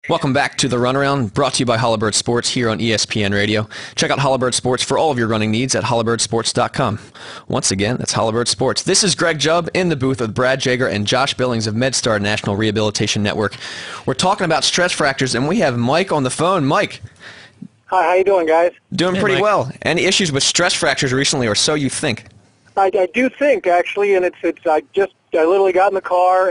Welcome back to the Runaround, brought to you by Hollabird Sports here on ESPN Radio. Check out Hollabird Sports for all of your running needs at hollibirdsports.com. Once again, that's Hollabird Sports. This is Greg Jubb in the booth with Brad Jager and Josh Billings of MedStar National Rehabilitation Network. We're talking about stress fractures, and we have Mike on the phone. Mike. Hi, how you doing, guys? Doing pretty well. Any issues with stress fractures recently, or so you think? I do think, actually, and I literally got in the car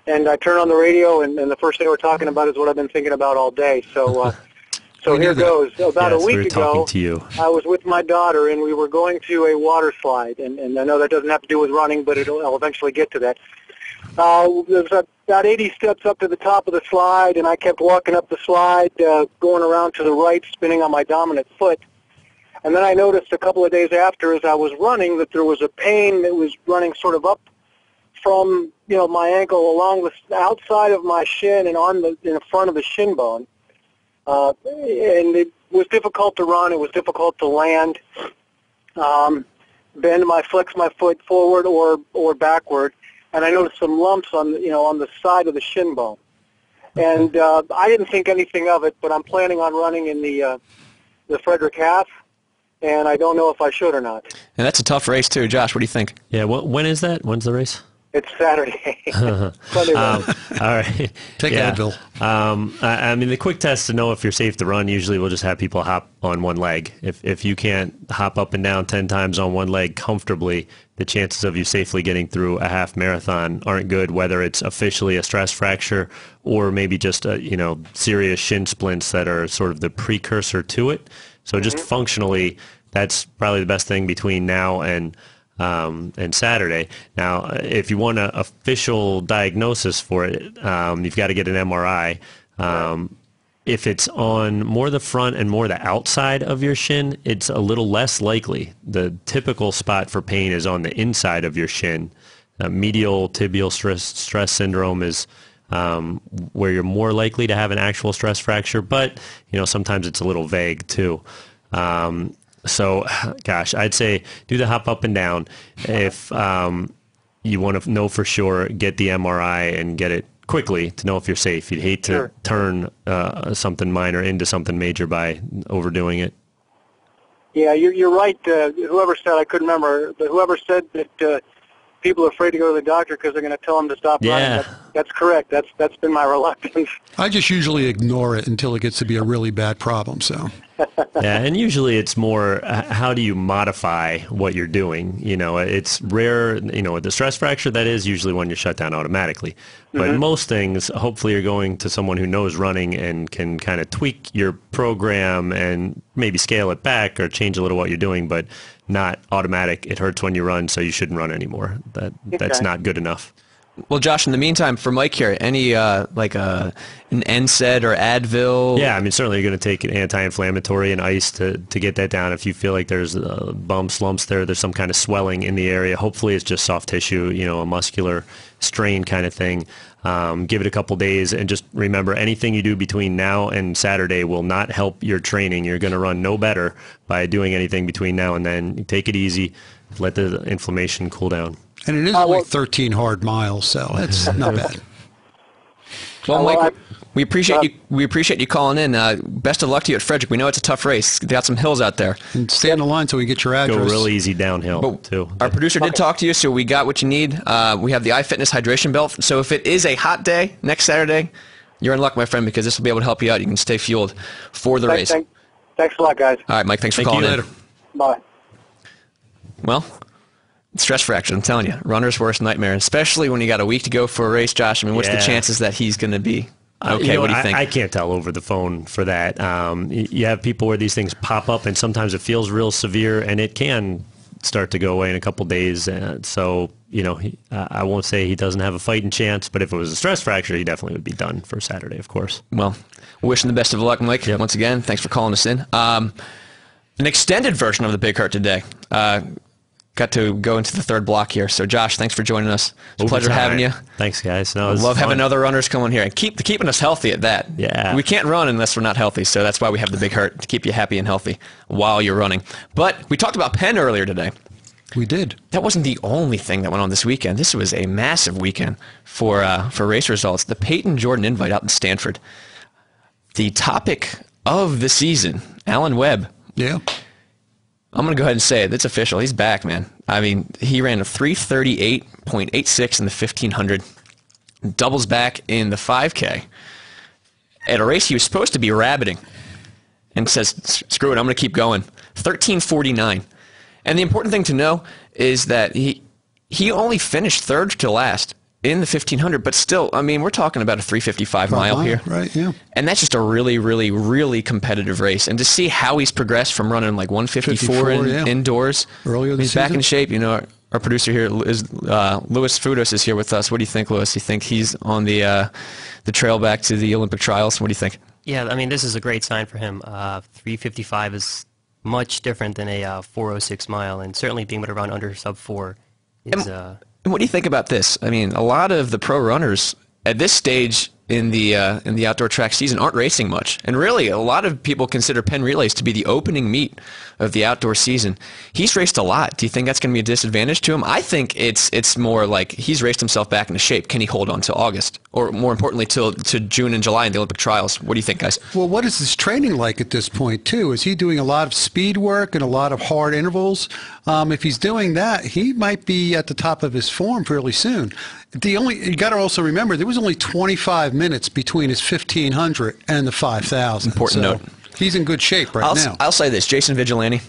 and I turned on the radio, and the first thing we're talking about is what I've been thinking about all day. So here goes. About a week ago, I was with my daughter, and we were going to a water slide. And I know that doesn't have to do with running, but I'll eventually get to that. There's about 80 steps up to the top of the slide, and I kept walking up the slide, going around to the right, spinning on my dominant foot. And then I noticed a couple of days after, as I was running, that there was a pain that was running sort of up from my ankle along the outside of my shin and in the front of the shin bone, and it was difficult to run. It was difficult to land, flex my foot forward or backward, and I noticed some lumps on the side of the shin bone. And I didn't think anything of it, but I'm planning on running in the Frederick Half, and I don't know if I should or not. And that's a tough race too, Josh. What do you think? Yeah. When is that? When's the race? It's Saturday. Sunday all right. Take Advil. I mean, the quick test to know if you're safe to run, usually we'll just have people hop on one leg. If you can't hop up and down 10 times on one leg comfortably, the chances of you safely getting through a half marathon aren't good, whether it's officially a stress fracture or maybe just serious shin splints that are sort of the precursor to it. So just functionally, that's probably the best thing between now and Saturday. Now, if you want an official diagnosis for it, you've got to get an MRI. If it's on more the front and more the outside of your shin, it's a little less likely. The typical spot for pain is on the inside of your shin. Medial tibial stress syndrome is where you're more likely to have an actual stress fracture, but sometimes it's a little vague too. So, gosh, I'd say do the hop up and down. If you want to know for sure, get the MRI and get it quickly to know if you're safe. You'd hate to turn something minor into something major by overdoing it. Yeah, you're right. Whoever said, I couldn't remember, but whoever said that people are afraid to go to the doctor because they're going to tell them to stop running, that's correct. That's been my reluctance. I just usually ignore it until it gets to be a really bad problem. So. Yeah, and usually it's more how do you modify what you're doing? It's rare, with the stress fracture, that is usually when you're shut down automatically. But most things, hopefully you're going to someone who knows running and can kind of tweak your program and maybe scale it back or change a little what you're doing, but not automatic. It hurts when you run, so you shouldn't run anymore. That's not good enough. Well, Josh, in the meantime, for Mike here, any an NSAID or Advil? Yeah, I mean, certainly you're going to take an anti-inflammatory and ice to get that down. If you feel like there's bumps, lumps there's some kind of swelling in the area, hopefully it's just soft tissue, a muscular strain kind of thing. Give it a couple days, and just remember, anything you do between now and Saturday will not help your training. You're going to run no better by doing anything between now and then. Take it easy. Let the inflammation cool down. And it is only 13 hard miles, so it's not bad. Well, Mike, we appreciate you. We appreciate you calling in. Best of luck to you at Frederick. We know it's a tough race. They got some hills out there. And stay on the line until we get your address. Go real easy downhill, too. Our producer did talk to you, so we got what you need. We have the iFitness hydration belt. So if it is a hot day next Saturday, you're in luck, my friend, because this will be able to help you out. You can stay fueled for the race. Thanks a lot, guys. All right, Mike. Thanks for calling in. Bye. Well, stress fracture, I'm telling you, runner's worst nightmare, especially when you got a week to go for a race, Josh. I mean, what's the chances that he's going to be okay? What do you think? I can't tell over the phone for that. You have people where these things pop up, and sometimes it feels real severe, and it can start to go away in a couple days. So, I won't say he doesn't have a fighting chance, but if it was a stress fracture, he definitely would be done for Saturday, of course. Well, wishing the best of luck, Mike. Yep. Once again, thanks for calling us in. An extended version of the Big Hurt today. Got to go into the third block here. So, Josh, thanks for joining us. It's a pleasure having you. Thanks, guys. No, I love having other runners come on here and keeping us healthy at that. Yeah. We can't run unless we're not healthy, so that's why we have the Big Hurt, to keep you happy and healthy while you're running. But we talked about Penn earlier today. We did. That wasn't the only thing that went on this weekend. This was a massive weekend for race results. The Payton Jordan Invite out in Stanford. The topic of the season, Alan Webb. Yeah. I'm going to go ahead and say it. It's official. He's back, man. I mean, he ran a 3:38.86 in the 1500. Doubles back in the 5K. At a race he was supposed to be rabbiting. And says, screw it, I'm going to keep going. 13:49. And the important thing to know is that he only finished third to last in the 1500, but still, I mean, we're talking about a 3:55 mile here. Right, yeah. And that's just a really, really, really competitive race. And to see how he's progressed from running like 154 indoors, earlier this he's back season. in shape. You know, our producer here is Louis Fudos is here with us. What do you think, Louis? You think he's on the trail back to the Olympic trials? What do you think? Yeah, I mean, this is a great sign for him. 3:55 is much different than a 4:06 mile, and certainly being able to run under sub 4 is. And what do you think about this? I mean, a lot of the pro runners at this stage in the outdoor track season aren't racing much, and really, a lot of people consider Penn Relays to be the opening meet of the outdoor season. He's raced a lot. Do you think that's going to be a disadvantage to him? I think it's more like he's raced himself back into shape. Can he hold on to August, or more importantly, to June and July in the Olympic trials? What do you think, guys? Well, what is his training like at this point, too? Is he doing a lot of speed work and a lot of hard intervals? If he's doing that, he might be at the top of his form fairly soon. You got to also remember there was only 25 minutes between his 1500 and the 5000. Important note. He's in good shape right now. I'll say this: Jason Vigilante,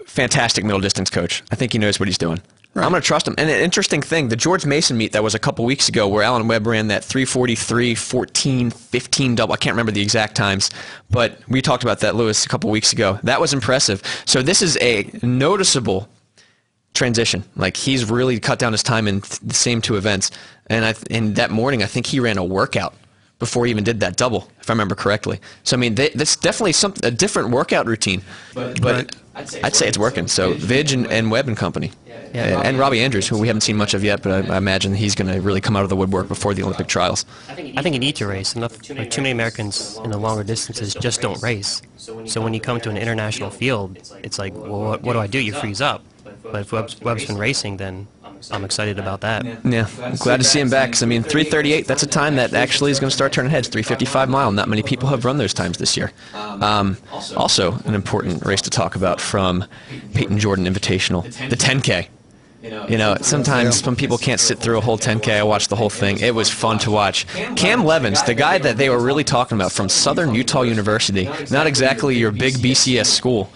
fantastic middle distance coach. I think he knows what he's doing. Right. I'm going to trust him. And an interesting thing, the George Mason meet that was a couple weeks ago where Alan Webb ran that 3:43, 14, 15 double. I can't remember the exact times, but we talked about that, Lewis, a couple weeks ago. That was impressive. So this is a noticeable transition. Like, he's really cut down his time in the same two events. And that morning, I think he ran a workout before he even did that double, if I remember correctly. So, I mean, that's definitely a different workout routine. But right. I'd say it's working. So, Vig and Webb and company. And Robbie Andrews, who we haven't seen much of yet, but I imagine he's going to really come out of the woodwork before the Olympic trials. I think he needs to race. Too many Americans in the longer distances just don't race. So when you come to an international field, it's like, well, what do I do? You freeze up. But if Webb's been racing, then I'm excited about that. Yeah, I'm glad to see him back. 'Cause, I mean, 3:38, that's a time that actually is going to start turning heads. 3:55 mile, not many people have run those times this year. Also, an important race to talk about from Payton Jordan Invitational, the 10K. You know, sometimes when people can't sit through a whole 10K, I watched the whole thing. It was fun to watch. Cam Levins, the guy that they were really talking about from Southern Utah University, not exactly your big BCS school,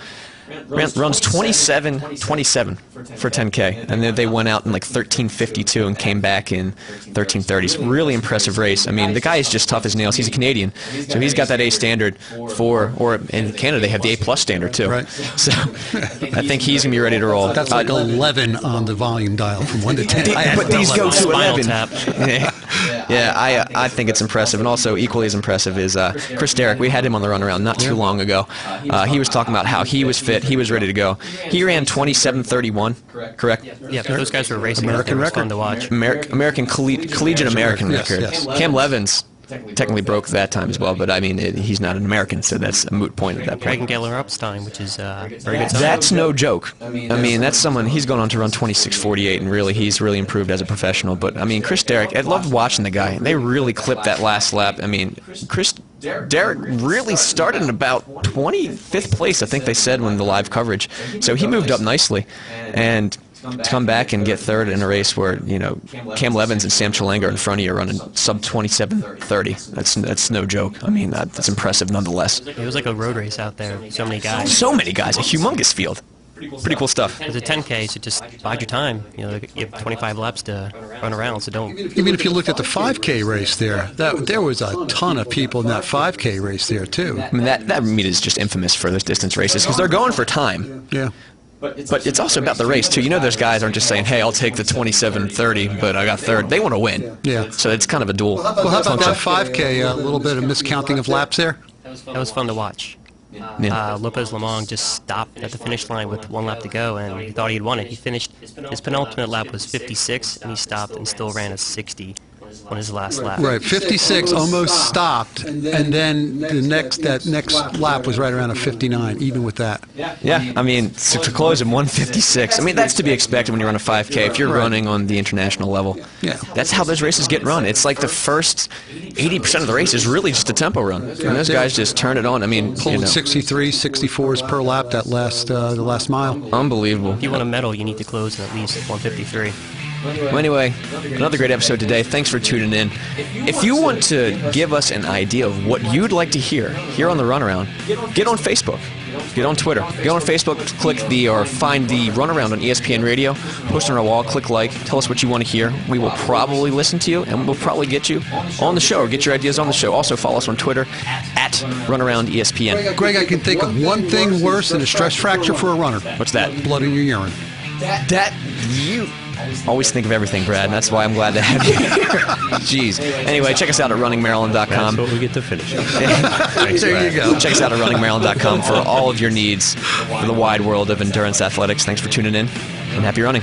runs 27:27 for 10K, and then they went out in like 13:52 and came back in 13:30s. Really impressive race. I mean, the guy is just tough as nails. He's a Canadian, so he's got that A standard or in Canada they have the A+ standard too. Right. So I think he's gonna be ready to roll. That's like 11 on the volume dial from 1 to 10. But these go to 11. Tap. Yeah, I think it's impressive, and also equally as impressive is Chris Derrick. We had him on the Runaround not too long ago. He was talking about how he was fit, he was ready to go. He ran 27:31, correct? Yeah, those guys were racing. American It was record. fun to watch. American Collegiate American Yes, record. yes. Cam Levins technically broke that time as well, but I mean, he's not an American, so that's a moot point at that Greg point. Upstein, which is very good time. That's no joke. I mean, that's someone, he's gone on to run 26:48, and really, he's really improved as a professional. But, I mean, Chris Derrick, I loved watching the guy. They really clipped that last lap. I mean, Chris Derrick really started in about 25th place, I think they said, when the live coverage. So he moved up nicely. And to come back and get third in a race where, you know, Cam Levins and Sam Chalanga are in front of you running sub 27:30. That's no joke. I mean, that's impressive nonetheless. It was like a road race out there. So many guys. So many guys, a humongous field. Pretty cool stuff. It's a 10K, so just bide your time. You know, you have 25 laps to run around, so don't. Even if you looked at the 5K race there was a ton of people in that 5K race there, too. I mean, that meet is just infamous for those distance races because they're going for time. Yeah. But it's also about the race, too. You know, those guys aren't just saying, hey, I'll take the 27:30, but I got third. They want to win. Yeah. So it's kind of a duel. Well, how about that 5K? A little bit of miscounting of laps there? That was fun to watch. Yeah. Lopez Lamong just stopped at the finish line with 1 lap to go, and he thought he'd won it. He finished, his penultimate lap was 56, and he stopped and still ran a 60. on his last lap. Right, 56 almost stopped, and then that next lap was right around a 59, even with that. Yeah, I mean, to close in 156, I mean, that's to be expected when you run a 5K. If you're running on the international level, Yeah. that's how those races get run. It's like the first 80% of the race is really just a tempo run. And those guys just turn it on. I mean, Pulling 63, 64s per lap that the last mile. unbelievable. If you want a medal, you need to close at least 153. Well, anyway, another great episode today. Thanks for tuning in. If you want to give us an idea of what you'd like to hear here on the Runaround, get on Facebook. Get on Twitter. Get on Facebook, find the Runaround on ESPN Radio, post on our wall, click like, tell us what you want to hear. We will probably listen to you, and we'll probably get you on the show or get your ideas on the show. Also, follow us on Twitter at Runaround ESPN. Greg, I can think of one thing worse than a stress fracture for a runner. What's that? Blood in your urine. You always think of everything, Brad, and that's why I'm glad to have you here. Jeez. Anyway, check us out at runningmaryland.com. That's what we get to finish. Thanks, There Brad. you go. Check us out at runningmaryland.com for all of your needs for the wide world of endurance athletics. Thanks for tuning in, and happy running.